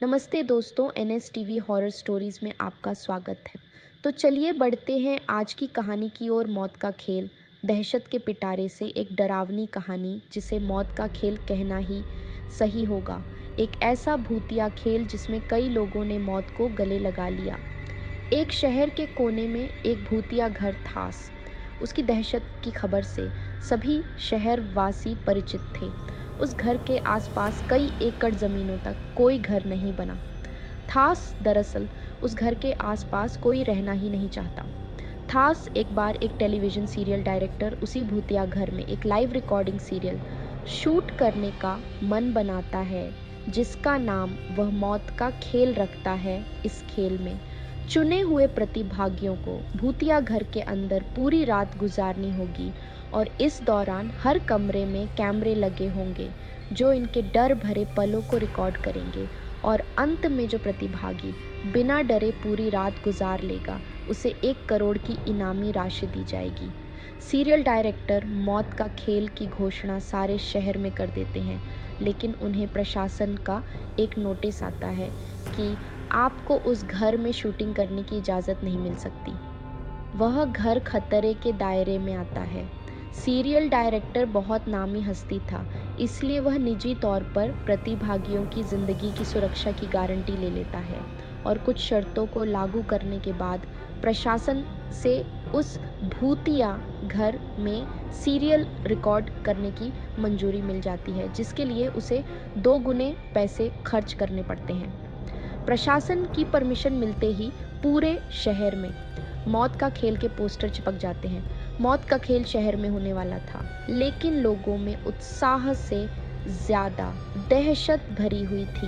नमस्ते दोस्तों, NSTV horror stories में आपका स्वागत है। तो चलिए बढ़ते हैं आज की कहानी की ओर। मौत का खेल। दहशत के पिटारे से एक डरावनी कहानी जिसे मौत का खेल कहना ही सही होगा। एक ऐसा भूतिया खेल जिसमें कई लोगों ने मौत को गले लगा लिया। एक शहर के कोने में एक भूतिया घर था। उसकी दहशत की खबर से सभी शहरवासी परिचित थे। उस घर के आसपास कई एकड़ ज़मीनों तक कोई घर नहीं बना थास। दरअसल उस घर के आसपास कोई रहना ही नहीं चाहता। थास एक बार एक टेलीविज़न सीरियल डायरेक्टर उसी भूतिया घर में एक लाइव रिकॉर्डिंग सीरियल शूट करने का मन बनाता है, जिसका नाम वह मौत का खेल रखता है। इस खेल में चुने हुए प्रतिभागियों को भूतिया घर के अंदर पूरी रात गुजारनी होगी और इस दौरान हर कमरे में कैमरे लगे होंगे जो इनके डर भरे पलों को रिकॉर्ड करेंगे। और अंत में जो प्रतिभागी बिना डरे पूरी रात गुजार लेगा उसे 1 करोड़ की इनामी राशि दी जाएगी। सीरियल डायरेक्टर मौत का खेल की घोषणा सारे शहर में कर देते हैं, लेकिन उन्हें प्रशासन का एक नोटिस आता है कि आपको उस घर में शूटिंग करने की इजाज़त नहीं मिल सकती। वह घर खतरे के दायरे में आता है। सीरियल डायरेक्टर बहुत नामी हस्ती था, इसलिए वह निजी तौर पर प्रतिभागियों की ज़िंदगी की सुरक्षा की गारंटी ले लेता है और कुछ शर्तों को लागू करने के बाद प्रशासन से उस भूतिया घर में सीरियल रिकॉर्ड करने की मंजूरी मिल जाती है, जिसके लिए उसे 2 गुने पैसे खर्च करने पड़ते हैं। प्रशासन की परमिशन मिलते ही पूरे शहर में मौत का खेल के पोस्टर चिपक जाते हैं। मौत का खेल शहर में होने वाला था, लेकिन लोगों में उत्साह से ज़्यादा दहशत भरी हुई थी।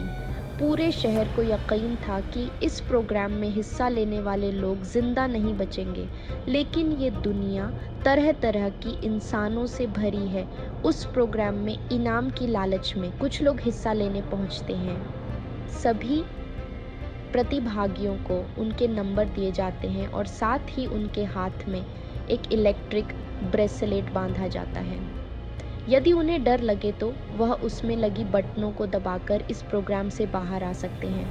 पूरे शहर को यकीन था कि इस प्रोग्राम में हिस्सा लेने वाले लोग जिंदा नहीं बचेंगे, लेकिन ये दुनिया तरह तरह की इंसानों से भरी है। उस प्रोग्राम में इनाम की लालच में कुछ लोग हिस्सा लेने पहुंचते हैं। सभी प्रतिभागियों को उनके नंबर दिए जाते हैं और साथ ही उनके हाथ में एक इलेक्ट्रिक ब्रेसलेट बांधा जाता है। यदि उन्हें डर लगे तो वह उसमें लगी बटनों को दबाकर इस प्रोग्राम से बाहर आ सकते हैं।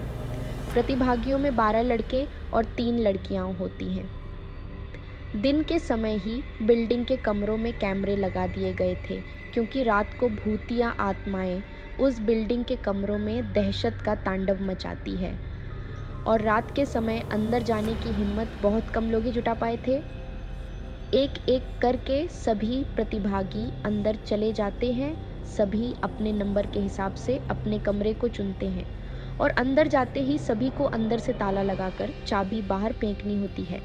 प्रतिभागियों में 12 लड़के और 3 लड़कियां होती हैं। दिन के समय ही बिल्डिंग के कमरों में कैमरे लगा दिए गए थे, क्योंकि रात को भूतिया आत्माएं उस बिल्डिंग के कमरों में दहशत का तांडव मचाती है और रात के समय अंदर जाने की हिम्मत बहुत कम लोग ही जुटा पाए थे। एक एक करके सभी प्रतिभागी अंदर चले जाते हैं। सभी अपने नंबर के हिसाब से अपने कमरे को चुनते हैं और अंदर जाते ही सभी को अंदर से ताला लगाकर चाबी बाहर फेंकनी होती है।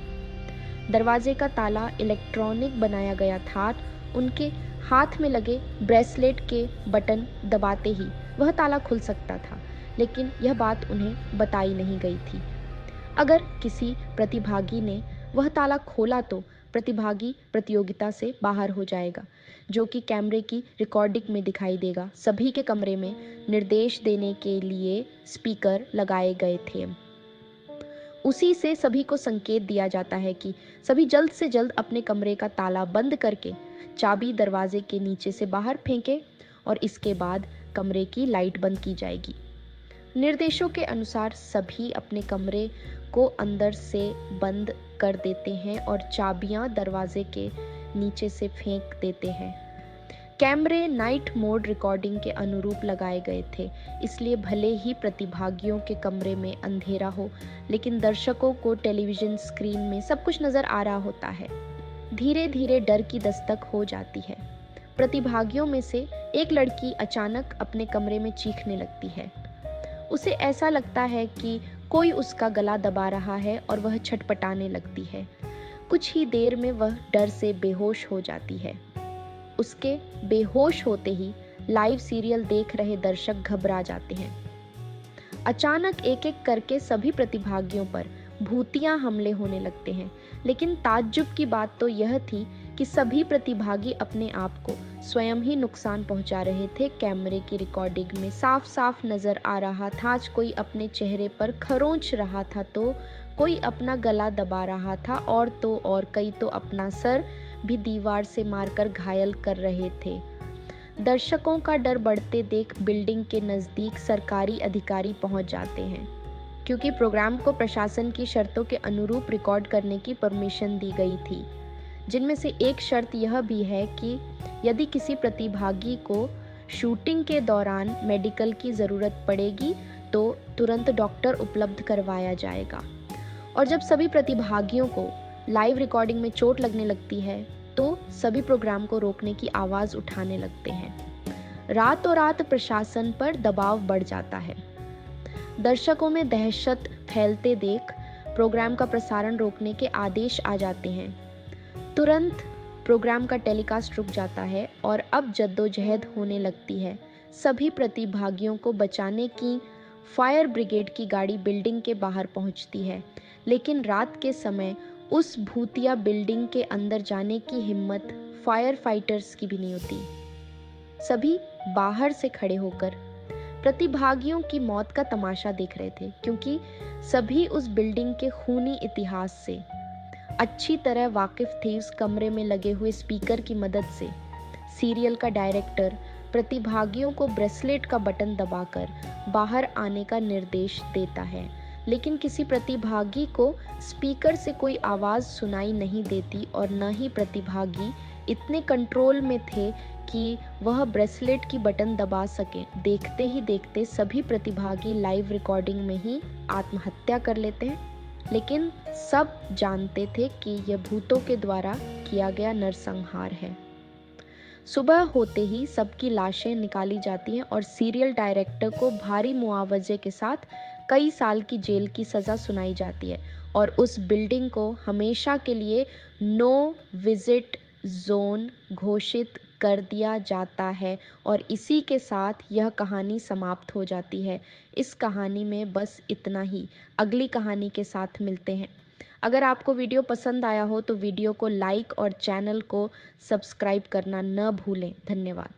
दरवाजे का ताला इलेक्ट्रॉनिक बनाया गया था। उनके हाथ में लगे ब्रेसलेट के बटन दबाते ही वह ताला खुल सकता था, लेकिन यह बात उन्हें बताई नहीं गई थी। अगर किसी प्रतिभागी ने वह ताला खोला तो प्रतिभागी प्रतियोगिता से बाहर हो जाएगा, जो कि कैमरे की रिकॉर्डिंग में दिखाई देगा। सभी के कमरे में निर्देश देने के लिए स्पीकर लगाए गए थे। उसी से सभी को संकेत दिया जाता है कि सभी जल्द से जल्द अपने कमरे का ताला बंद करके चाबी दरवाजे के नीचे से बाहर फेंके और इसके बाद कमरे की लाइट बंद की जाएगी। निर्देशों के अनुसार सभी अपने कमरे को अंदर से बंद कर देते हैं और चाबियां दरवाजे के नीचे से फेंक देते हैं। कैमरे नाइट मोड रिकॉर्डिंग के अनुरूप लगाए गए थे, इसलिए भले ही प्रतिभागियों के कमरे में अंधेरा हो, लेकिन दर्शकों को टेलीविज़न स्क्रीन में सब कुछ नज़र आ रहा होता है। धीरे धीरे डर की दस्तक हो जाती है। प्रतिभागियों में से एक लड़की अचानक अपने कमरे में चीखने लगती है। उसे ऐसा लगता है कि कोई उसका गला दबा रहा है और वह छटपटाने लगती है। कुछ ही देर में वह डर से बेहोश हो जाती है। उसके बेहोश होते ही लाइव सीरियल देख रहे दर्शक घबरा जाते हैं। अचानक एक एक करके सभी प्रतिभागियों पर भूतिया हमले होने लगते हैं, लेकिन ताज्जुब की बात तो यह थी कि सभी प्रतिभागी अपने आप को स्वयं ही नुकसान पहुंचा रहे थे। कैमरे की रिकॉर्डिंग में साफ साफ नजर आ रहा था, आज कोई अपने चेहरे पर खरोंच रहा था तो कोई अपना गला दबा रहा था और कई तो अपना सर भी दीवार से मारकर घायल कर रहे थे। दर्शकों का डर बढ़ते देख बिल्डिंग के नज़दीक सरकारी अधिकारी पहुंच जाते हैं, क्योंकि प्रोग्राम को प्रशासन की शर्तों के अनुरूप रिकॉर्ड करने की परमिशन दी गई थी, जिनमें से एक शर्त यह भी है कि यदि किसी प्रतिभागी को शूटिंग के दौरान मेडिकल की ज़रूरत पड़ेगी तो तुरंत डॉक्टर उपलब्ध करवाया जाएगा। और जब सभी प्रतिभागियों को लाइव रिकॉर्डिंग में चोट लगने लगती है तो सभी प्रोग्राम को रोकने की आवाज़ उठाने लगते हैं। रातों रात प्रशासन पर दबाव बढ़ जाता है। दर्शकों में दहशत फैलते देख प्रोग्राम का प्रसारण रोकने के आदेश आ जाते हैं। तुरंत प्रोग्राम का टेलीकास्ट रुक जाता है और अब जद्दोजहद होने लगती है। सभी प्रतिभागियों को बचाने की फायर ब्रिगेड की गाड़ी बिल्डिंग के बाहर पहुंचती है, लेकिन रात के समय उस भूतिया बिल्डिंग के अंदर जाने की हिम्मत फायर फाइटर्स की भी नहीं होती। सभी बाहर से खड़े होकर प्रतिभागियों की मौत का तमाशा देख रहे थे, क्योंकि सभी उस बिल्डिंग के खूनी इतिहास से अच्छी तरह वाकिफ थे। उस कमरे में लगे हुए स्पीकर की मदद से सीरियल का डायरेक्टर प्रतिभागियों को ब्रेसलेट का बटन दबाकर बाहर आने का निर्देश देता है, लेकिन किसी प्रतिभागी को स्पीकर से कोई आवाज़ सुनाई नहीं देती और न ही प्रतिभागी इतने कंट्रोल में थे कि वह ब्रेसलेट की बटन दबा सके। देखते ही देखते सभी प्रतिभागी लाइव रिकॉर्डिंग में ही आत्महत्या कर लेते हैं, लेकिन सब जानते थे कि यह भूतों के द्वारा किया गया नरसंहार है। सुबह होते ही सबकी लाशें निकाली जाती हैं और सीरियल डायरेक्टर को भारी मुआवजे के साथ कई साल की जेल की सज़ा सुनाई जाती है और उस बिल्डिंग को हमेशा के लिए नो विजिट जोन घोषित कर दिया जाता है। और इसी के साथ यह कहानी समाप्त हो जाती है। इस कहानी में बस इतना ही। अगली कहानी के साथ मिलते हैं। अगर आपको वीडियो पसंद आया हो तो वीडियो को लाइक और चैनल को सब्सक्राइब करना न भूलें। धन्यवाद।